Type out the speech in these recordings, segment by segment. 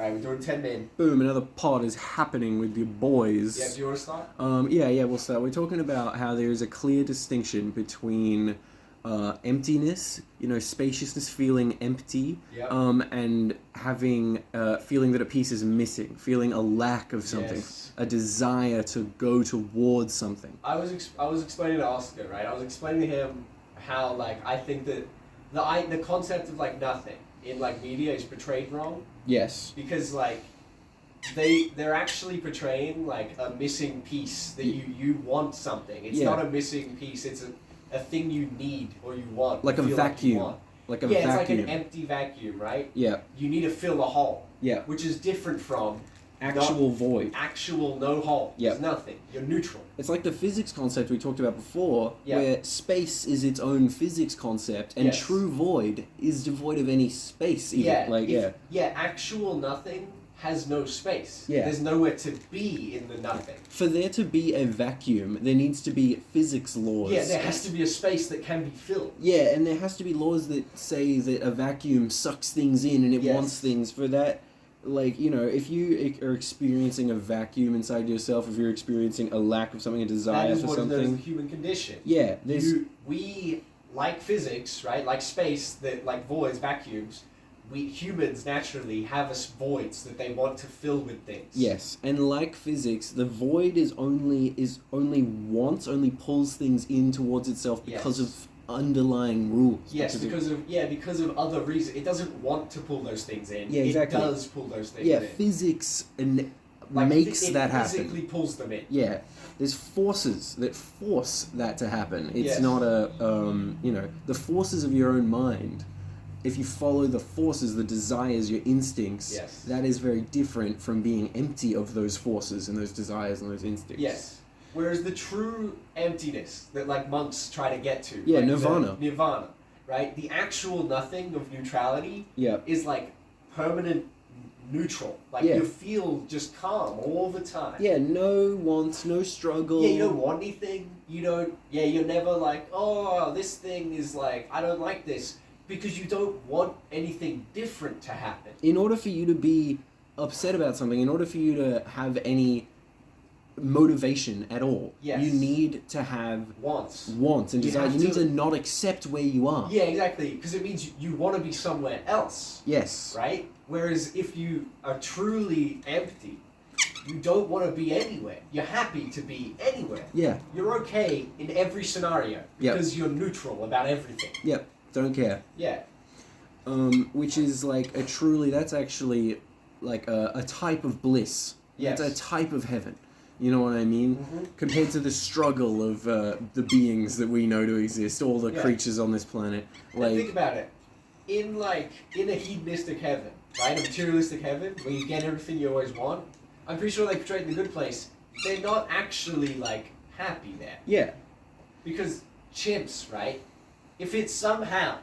Alright, we're doing 10 min. Boom, another pod is happening with your boys. Yeah, do you want to start? Yeah, we'll start. We're talking about how there is a clear distinction between emptiness, spaciousness, feeling empty, Yep. and having feeling that a piece is missing, feeling a lack of something, Yes. a desire to go towards something. I was explaining to Oscar, right? I was explaining to him how, like, I think that the concept of, like, nothing in, like, media is portrayed wrong. Yes. Because, like, they're actually portraying, like, a missing piece that you want something. It's not a missing piece, it's a thing you need or you want. Like a vacuum. Like a vacuum. It's like an empty vacuum, right? Yeah. You need to fill a hole. Yeah. Which is different from actual void. Actual no hole. Yeah. There's nothing. You're neutral. It's like the physics concept we talked about before, Yeah. where space is its own physics concept, and true void is devoid of any space. Even. Actual nothing has no space. Yeah. There's nowhere to be in the nothing. For there to be a vacuum, there needs to be physics laws. Yeah, there has to be a space that can be filled. Yeah, and there has to be laws that say that a vacuum sucks things in and it wants things. For that, like, if you are experiencing a vacuum inside yourself, if you're experiencing a lack of something, a desire for something. That is the human condition. Yeah, we, like physics, right, like space, that like voids, vacuums, we humans naturally have voids that they want to fill with things. Yes, and like physics, the void only pulls things in towards itself because of underlying rules. Yes, because of other reasons. It doesn't want to pull those things in. Yeah, exactly. It does pull those things in. Yeah, physics makes that happen. It physically pulls them in. Yeah, there's forces that force that to happen. It's not the forces of your own mind. If you follow the forces, the desires, your instincts, that is very different from being empty of those forces and those desires and those instincts. Yes. Whereas the true emptiness that, like, monks try to get to, like Nirvana, right? The actual nothing of neutrality is like permanent neutral. Like you feel just calm all the time. Yeah, no wants, no struggle. Yeah, you don't want anything. You're never like, oh, this thing is like, I don't like this. Because you don't want anything different to happen. In order for you to be upset about something, in order for you to have any motivation at all, you need to have wants and desires. You need to not accept where you are. Yeah, exactly. Because it means you want to be somewhere else. Yes. Right? Whereas if you are truly empty, you don't want to be anywhere. You're happy to be anywhere. Yeah. You're okay in every scenario because you're neutral about everything. Yep. Don't care. Yeah. Which is like that's actually like a type of bliss. Yes. It's a type of heaven. You know what I mean? Mm-hmm. Compared to the struggle of the beings that we know to exist, all the creatures on this planet. Like, think about it. In a hedonistic heaven, right? A materialistic heaven, where you get everything you always want, I'm pretty sure they portrayed in The Good Place, they're not actually, like, happy there. Yeah. Because chimps, right? If it's somehow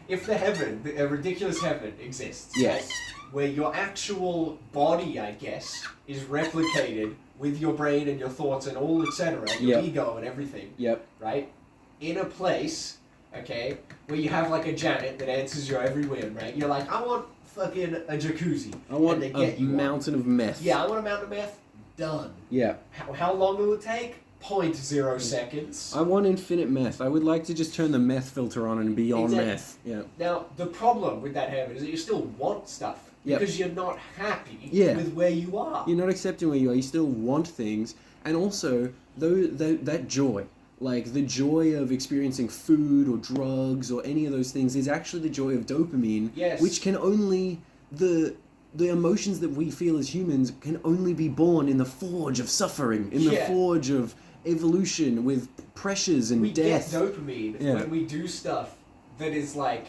if a ridiculous heaven exists, yes, where your actual body, I guess, is replicated with your brain and your thoughts and all, etc., your ego and everything, right? In a place, okay, where you have like a Janet that answers your every whim, right? You're like, I want fucking a jacuzzi. I want a mountain of meth. Yeah, I want a mountain of meth. Done. Yeah. How long will it take? 0.0 seconds. I want infinite meth. I would like to just turn the meth filter on and be on meth. Yeah. Now, the problem with that heaven is that you still want stuff. Because you're not happy with where you are. You're not accepting where you are. You still want things. And also, that joy, like the joy of experiencing food or drugs or any of those things, is actually the joy of dopamine. Yes. Which can only... The emotions that we feel as humans can only be born in the forge of suffering, in the forge of evolution with pressures and death. We get dopamine when we do stuff that is like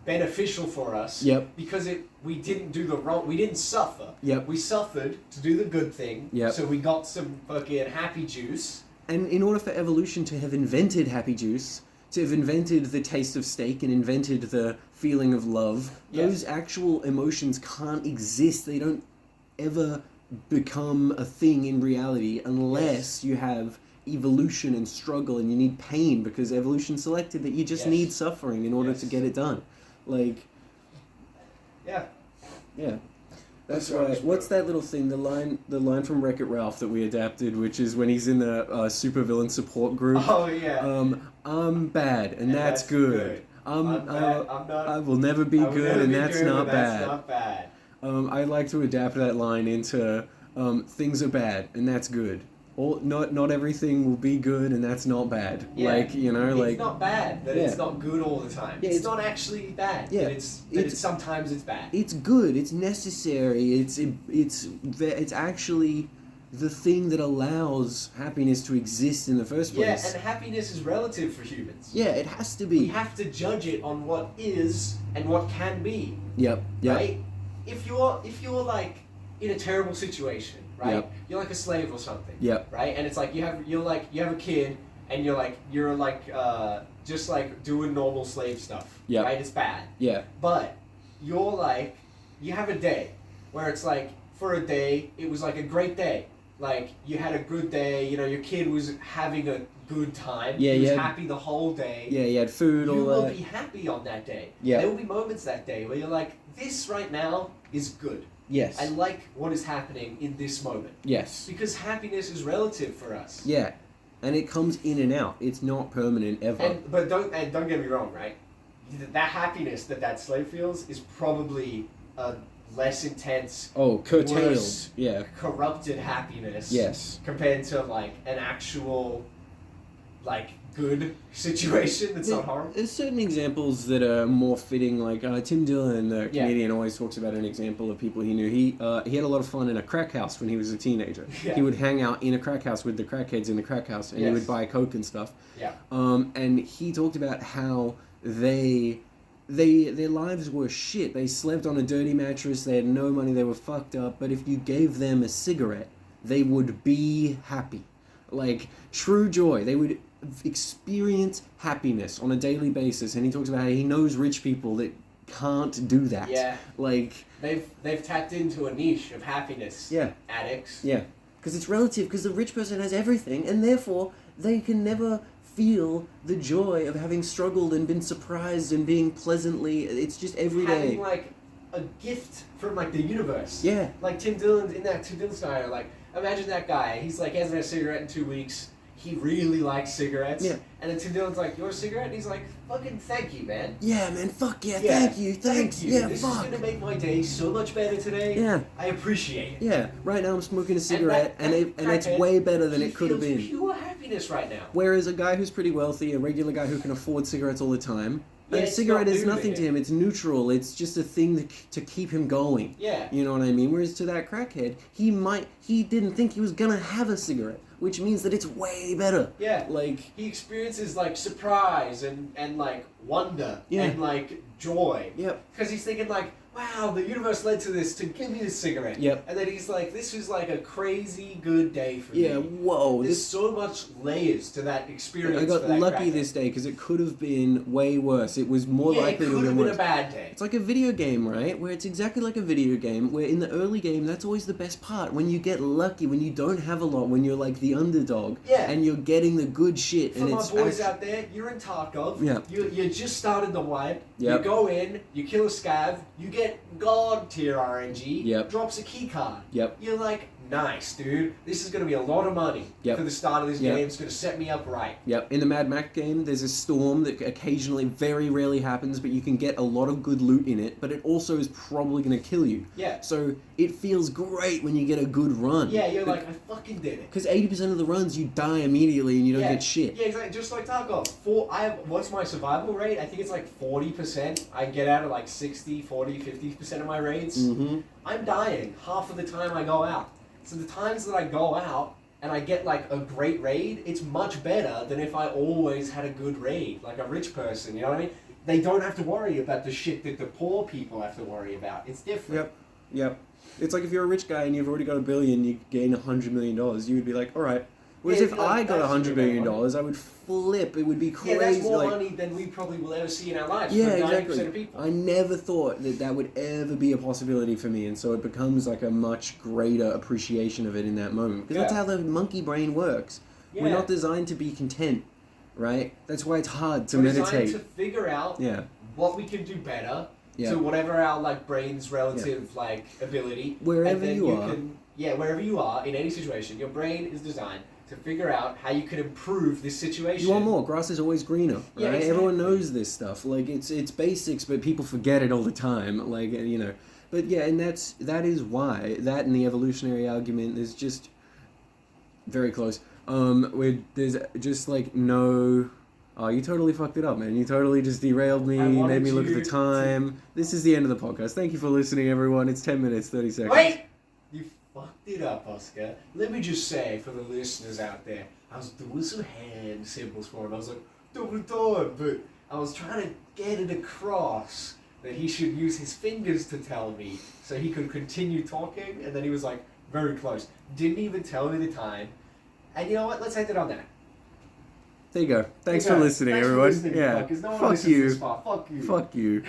beneficial for us. Yep. Because we didn't do the wrong. We didn't suffer. Yep. We suffered to do the good thing. Yep. So we got some fucking happy juice. And in order for evolution to have invented happy juice, to have invented the taste of steak and invented the feeling of love, those actual emotions can't exist. They don't ever become a thing in reality unless you have evolution and struggle, and you need pain, because evolution selected that you just need suffering in order to get it done. Like... Yeah. That's right. What's that little thing? The line from Wreck-It Ralph that we adapted, which is when he's in the supervillain support group. Oh yeah. I'm bad, and that's good. I will never be good, and that's not bad. That's not bad. I like to adapt that line into things are bad, and that's good. Not everything will be good, and that's not bad. Yeah, it's not bad that it's not good all the time. Yeah, it's not actually bad. Yeah, sometimes it's bad. It's good. It's necessary. It's actually the thing that allows happiness to exist in the first place. Yeah, and happiness is relative for humans. Yeah, it has to be. We have to judge it on what is and what can be. Yep. Right? If you're like in a terrible situation, right? Yep. You're like a slave or something. Yep. Right? And it's like you have a kid and you're just like doing normal slave stuff. Yep. Right? It's bad. Yeah. But you have a day where it's like for a day it was like a great day. Like you had a good day, your kid was having a good time. Yeah, he was happy the whole day. Yeah, you had food, all that. You will be happy on that day. Yeah. There will be moments that day where you're like, this right now is good. Yes. I like what is happening in this moment. Yes. Because happiness is relative for us. Yeah. And it comes in and out. It's not permanent ever. But don't get me wrong, right? That happiness that slave feels is probably a less intense, curtailed, worse, corrupted happiness. Yes. Compared to like an actual, like good situation that's not horrible. There's certain examples that are more fitting. Like Tim Dillon, the comedian, always talks about an example of people he knew. He had a lot of fun in a crack house when he was a teenager. Yeah. He would hang out in a crack house with the crackheads in the crack house, and he would buy coke and stuff. Yeah. And he talked about how their lives were shit. They slept on a dirty mattress. They had no money. They were fucked up. But if you gave them a cigarette, they would be happy. Like true joy. They would experience happiness on a daily basis. And he talks about how he knows rich people that can't do that. Yeah. Like they've tapped into a niche of happiness. Yeah. Addicts. Yeah. Because it's relative. Because the rich person has everything, and therefore they can never feel the joy of having struggled and been surprised and being pleasantly. It's just every day. Having like a gift from like the universe. Yeah. Like Tim Dillon's in that Tim Dillon style. Like imagine that guy. He's like he hasn't had a cigarette in 2 weeks. He really likes cigarettes. Yeah. And then Tim Dillon's like, you want a cigarette? And he's like, fucking thank you, man. Yeah, man, fuck yeah, thank you, thanks. Thank you. Yeah, this fuck. This is going to make my day so much better today. Yeah. I appreciate it. Yeah, right now I'm smoking a cigarette, and it's way better than it could have been. Pure happiness right now. Whereas a guy who's pretty wealthy, a regular guy who can afford cigarettes all the time, yeah, a cigarette is nothing to him. It's neutral. It's just a thing to keep him going. Yeah. You know what I mean? Whereas to that crackhead, he didn't think he was gonna have a cigarette, which means that it's way better. Yeah. Like he experiences like surprise and like wonder and like joy. Yep. Because he's thinking like, wow, the universe led to this to give me this cigarette. Yep. And then he's like, this was like a crazy good day for me. Yeah, whoa. There's so much layers to that experience. I got for that lucky crackhead. this day because it could have been way worse. It was more likely to have been worse. It could have been a bad day. It's like a video game, right? Where it's exactly like a video game, where in the early game, that's always the best part. When you get lucky, when you don't have a lot, when you're like the underdog, and you're getting the good shit. For my boys out there, you're in Tarkov. Yeah. You just started the wipe. Yep. You go in, you kill a scav, you get God tier RNG. Yep. Drops a key card. Yep. You're like, nice, dude. This is going to be a lot of money for the start of this game. It's going to set me up right. Yep. In the Mad Max game, there's a storm that occasionally, very rarely happens, but you can get a lot of good loot in it, but it also is probably going to kill you. Yeah. So it feels great when you get a good run. Yeah, you're like, I fucking did it. Because 80% of the runs, you die immediately and you don't get shit. Yeah, exactly. Just like Tarkov. What's my survival rate? I think it's like 40%. I get out of like 60, 40, 50% of my raids. Mm-hmm. I'm dying half of the time I go out. So the times that I go out and I get like a great raid, it's much better than if I always had a good raid, like a rich person, you know what I mean? They don't have to worry about the shit that the poor people have to worry about. It's different. Yep. It's like if you're a rich guy and you've already got $1 billion, you gain $100 million, you would be like, all right. Whereas if I got $100 million, I would flip. It would be crazy. Yeah, that's more money than we probably will ever see in our lives. Yeah, for 90% exactly. Of people. I never thought that would ever be a possibility for me, and so it becomes like a much greater appreciation of it in that moment. Because that's how the monkey brain works. Yeah. We're not designed to be content, right? That's why it's hard to meditate. We're designed to figure out what we can do better to whatever our like brain's relative like ability. Wherever you are. Wherever you are in any situation, your brain is designed to figure out how you can improve this situation. You want more. Grass is always greener, right? Yeah, exactly. Everyone knows this stuff. Like, it's basics, but people forget it all the time. Like, you know. But yeah, and that is why. That and the evolutionary argument is just very close. There's just like no... Oh, you totally fucked it up, man. You totally just derailed me, made me look at the time. This is the end of the podcast. Thank you for listening, everyone. It's 10 minutes, 30 seconds. Wait! You fucked it up, Oscar. Let me just say, for the listeners out there, I was doing some hand symbols for him. I was like, double time, but I was trying to get it across that he should use his fingers to tell me so he could continue talking, and then he was like, very close. Didn't even tell me the time. And you know what? Let's end it on that. There you go. Thanks for listening, everyone. No one Fuck listens you. this far. Fuck you. Fuck you.